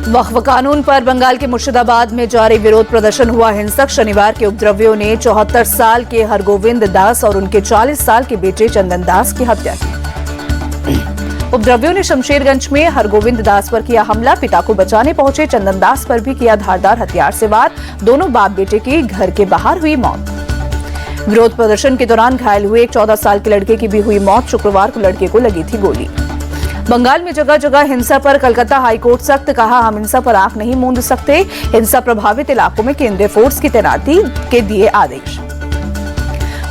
वक्फ कानून पर बंगाल के मुर्शिदाबाद में जारी विरोध प्रदर्शन हुआ हिंसक। शनिवार के उपद्रवियों ने 74 साल के हरगोविंद दास और उनके 40 साल के बेटे चंदन दास की हत्या की। उपद्रवियों ने शमशेरगंज में हरगोविंद दास पर किया हमला। पिता को बचाने पहुंचे चंदन दास पर भी किया धारदार हथियार से वार। दोनों बाप बेटे की घर के बाहर हुई मौत। विरोध प्रदर्शन के दौरान घायल हुए एक 14 साल के लड़के की भी हुई मौत। शुक्रवार को लड़के को लगी थी गोली। बंगाल में जगह जगह हिंसा पर कलकत्ता हाईकोर्ट सख्त। कहा, हम हिंसा पर आंख नहीं मूंद सकते। हिंसा प्रभावित इलाकों में केंद्रीय फोर्स की तैनाती के दिए आदेश।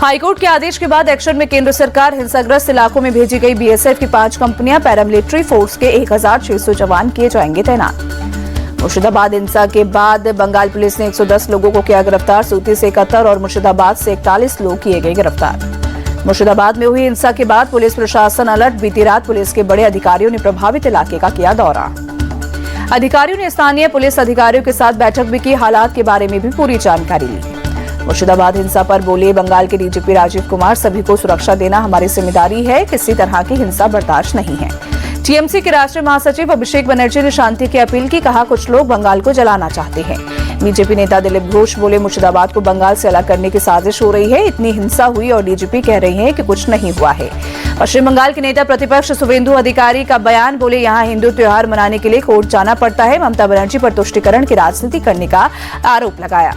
हाईकोर्ट के आदेश के बाद एक्शन में केंद्र सरकार। हिंसाग्रस्त इलाकों में भेजी गई बीएसएफ की 5 कंपनियां। पैरामिलिट्री फोर्स के 1600 जवान किए जाएंगे तैनात। मुर्शिदाबाद हिंसा के बाद बंगाल पुलिस ने 110 लोगों को किया गिरफ्तार। सूती से 71 और मुर्शिदाबाद से 41 लोग किए गए गिरफ्तार। मुर्शिदाबाद में हुई हिंसा के बाद पुलिस प्रशासन अलर्ट। बीती रात पुलिस के बड़े अधिकारियों ने प्रभावित इलाके का किया दौरा। अधिकारियों ने स्थानीय पुलिस अधिकारियों के साथ बैठक भी की। हालात के बारे में भी पूरी जानकारी ली। मुर्शिदाबाद हिंसा पर बोले बंगाल के डीजीपी राजीव कुमार, सभी को सुरक्षा देना हमारी जिम्मेदारी है। किसी तरह की हिंसा बर्दाश्त नहीं है। टीएमसी के राष्ट्रीय महासचिव अभिषेक बनर्जी ने शांति की अपील की। कहा, कुछ लोग बंगाल को जलाना चाहते हैं। बीजेपी नेता दिलीप घोष बोले, मुर्शिदाबाद को बंगाल से अलग करने की साजिश हो रही है। इतनी हिंसा हुई और डीजीपी कह रहे हैं कि कुछ नहीं हुआ है। पश्चिम बंगाल के नेता प्रतिपक्ष शुवेंदु अधिकारी का बयान। बोले, यहाँ हिंदू त्योहार मनाने के लिए कोर्ट जाना पड़ता है। ममता बनर्जी पर तुष्टीकरण की राजनीति करने का आरोप लगाया।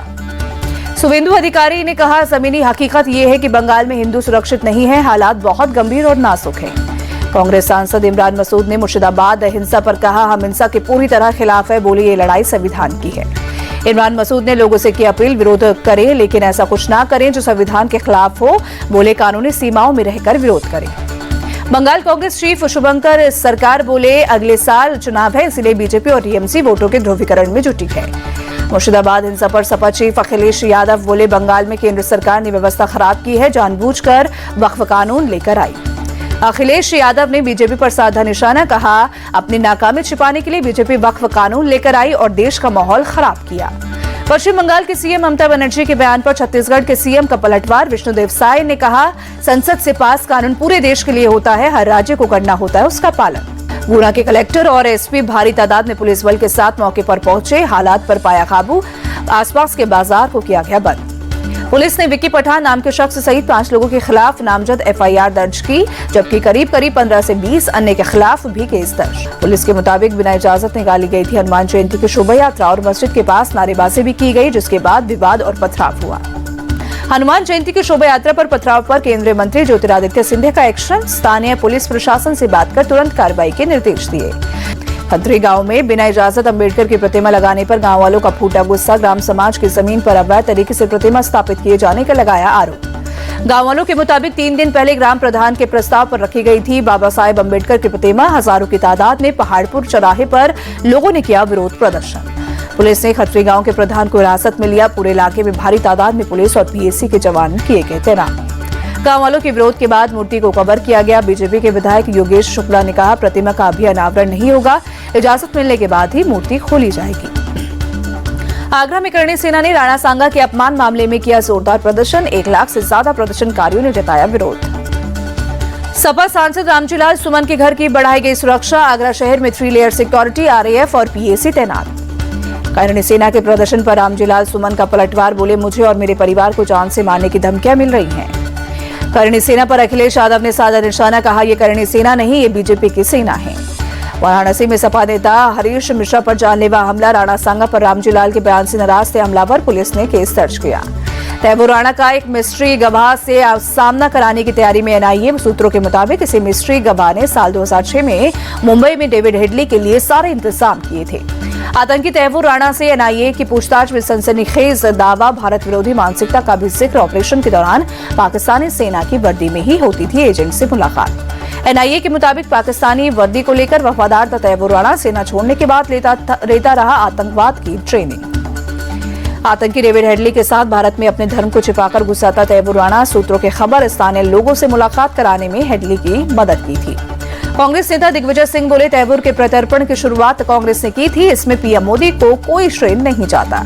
शुवेंदु अधिकारी ने कहा, जमीनी हकीकत यह है कि बंगाल में हिंदू सुरक्षित नहीं है। हालात बहुत गंभीर और नाजुक हैं। कांग्रेस सांसद इमरान मसूद ने मुर्शिदाबाद हिंसा पर कहा, हम हिंसा के पूरी तरह खिलाफ है। बोले, ये लड़ाई संविधान की है। इमरान मसूद ने लोगों से की अपील, विरोध करें लेकिन ऐसा कुछ ना करें जो संविधान के खिलाफ हो। बोले, कानूनी सीमाओं में रहकर विरोध करें। बंगाल कांग्रेस चीफ शुभंकर सरकार बोले, अगले साल चुनाव है, इसलिए बीजेपी और टीएमसी वोटों के ध्रुवीकरण में जुटी है। मुर्शिदाबाद हिंसा पर सपा चीफ अखिलेश यादव बोले, बंगाल में केंद्र सरकार ने व्यवस्था खराब की है, जानबूझकर वक्फ कानून लेकर आई। अखिलेश यादव ने बीजेपी पर साधा निशाना। कहा, अपनी नाकामी छिपाने के लिए बीजेपी वक्फ कानून लेकर आई और देश का माहौल खराब किया। पश्चिम बंगाल के सीएम ममता बनर्जी के बयान पर छत्तीसगढ़ के सीएम का पलटवार। विष्णुदेव साय ने कहा, संसद से पास कानून पूरे देश के लिए होता है, हर राज्य को करना होता है उसका पालन। गुना के कलेक्टर और एसपी भारी तादाद में पुलिस बल के साथ मौके पर पहुंचे। हालात पर पाया काबू। आसपास के बाजार को किया गया बंद। पुलिस ने विक्की पठान नाम के शख्स सहित 5 लोगों के खिलाफ नामजद एफआईआर दर्ज की, जबकि करीब 15 से 20 अन्य के खिलाफ भी केस दर्ज। पुलिस के मुताबिक बिना इजाजत निकाली गई थी हनुमान जयंती की शोभा यात्रा और मस्जिद के पास नारेबाजी भी की गई, जिसके बाद विवाद और पथराव हुआ। हनुमान जयंती की शोभा यात्रा पर पथराव पर केंद्रीय मंत्री ज्योतिरादित्य सिंधिया का एक्शन। स्थानीय पुलिस प्रशासन से बात कर तुरंत कार्रवाई के निर्देश दिए। खत्री गांव में बिना इजाजत अंबेडकर की प्रतिमा लगाने पर गांव वालों का फूटा गुस्सा। ग्राम समाज की जमीन पर अवैध तरीके से प्रतिमा स्थापित किए जाने का लगाया आरोप। गांव वालों के मुताबिक 3 दिन पहले ग्राम प्रधान के प्रस्ताव पर रखी गई थी बाबा साहेब अंबेडकर की प्रतिमा। हजारों की तादाद में पहाड़पुर चौराहे पर लोगों ने किया विरोध प्रदर्शन। पुलिस ने खत्री गांव के प्रधान को हिरासत में लिया। पूरे इलाके में भारी तादाद में पुलिस और पीएसी के जवान किए गए तैनात। गांव वालों के विरोध के बाद मूर्ति को कवर किया गया। बीजेपी के विधायक योगेश शुक्ला ने कहा, प्रतिमा का अभी अनावरण नहीं होगा, इजाजत मिलने के बाद ही मूर्ति खोली जाएगी। आगरा में करणी सेना ने राणा सांगा के अपमान मामले में किया जोरदार प्रदर्शन। 1 लाख से ज्यादा प्रदर्शनकारियों ने जताया विरोध। सपा सांसद रामजीलाल सुमन के घर की बढ़ाई गई सुरक्षा। आगरा शहर में 3 लेयर सिक्योरिटी, आरएएफ और पीएसी तैनात। करणी सेना के प्रदर्शन पर रामजीलाल सुमन का पलटवार। बोले, मुझे और मेरे परिवार को जान से मारने की धमकियां मिल रही हैं। करणी सेना पर अखिलेश यादव ने साधा निशाना। कहा, ये करणी सेना नहीं, ये बीजेपी की सेना है। वाराणसी में सपा नेता हरीश मिश्रा पर जानलेवा हमला। राणा सांगा पर रामजीलाल के बयान से नाराज थे हमलावर। पुलिस ने केस दर्ज किया। तैमूर राणा का एक मिस्ट्री गवाह से सामना कराने की तैयारी में एनआईए। सूत्रों के मुताबिक इसी मिस्ट्री गवाह ने साल 2006 में मुंबई में डेविड हेडली के लिए सारे इंतजाम किए थे। आतंकी तैमूर राणा से एनआईए की पूछताछ में सनसनीखेज दावा। भारत विरोधी मानसिकता का भी जिक्र। ऑपरेशन के दौरान पाकिस्तानी सेना की वर्दी में ही होती थी एजेंट से मुलाकात। एनआईए के मुताबिक पाकिस्तानी वर्दी को लेकर वफादार था तैमूर राणा। सेना छोड़ने के बाद लेता रहा आतंकवाद की ट्रेनिंग। आतंकी डेविड हेडली के साथ भारत में अपने धर्म को छिपाकर घुसा था तैमूर राणा। सूत्रों की खबर, स्थानीय लोगों से मुलाकात कराने में हेडली की मदद की थी। कांग्रेस नेता दिग्विजय सिंह बोले, तैमूर के प्रत्यर्पण की शुरुआत कांग्रेस ने की थी, इसमें पीएम मोदी को कोई श्रेय नहीं जाता।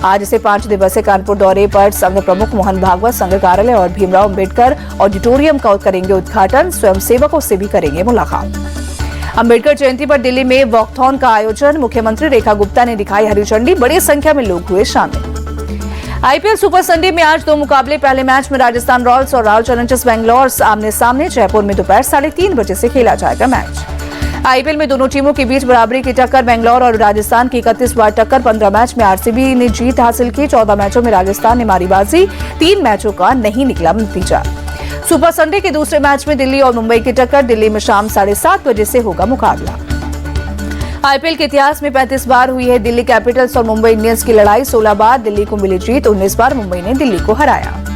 आज से 5 दिवसीय कानपुर दौरे पर संघ प्रमुख मोहन भागवत संघ कार्यालय और भीमराव अंबेडकर ऑडिटोरियम का करेंगे उद्घाटन। स्वयं सेवकों से भी करेंगे मुलाकात। अंबेडकर जयंती पर दिल्ली में वॉकथॉन का आयोजन, मुख्यमंत्री रेखा गुप्ता ने दिखाई हरी झंडी, बड़ी संख्या में लोग हुए शामिल। आईपीएल सुपर संडे में आज 2 मुकाबले। पहले मैच में राजस्थान रॉयल्स और रॉयल चैलेंजर्स बेंगलोर आमने सामने। जयपुर में दोपहर 3:30 बजे से खेला जाएगा मैच। आईपीएल में दोनों टीमों के बीच बराबरी की टक्कर। बेंगलोर और राजस्थान की 31 बार टक्कर। 15 मैच में आरसीबी ने जीत हासिल की। 14 मैचों में राजस्थान ने मारी बाजी। 3 मैचों का नहीं निकला नतीजा। सुपर संडे के दूसरे मैच में दिल्ली और मुंबई की टक्कर। दिल्ली में शाम 7:30 बजे से होगा मुकाबला। आईपीएल के इतिहास में 35 बार हुई है दिल्ली कैपिटल्स और मुंबई इंडियंस की लड़ाई। 16 बार दिल्ली को मिली जीत, 19 बार मुंबई ने दिल्ली को हराया।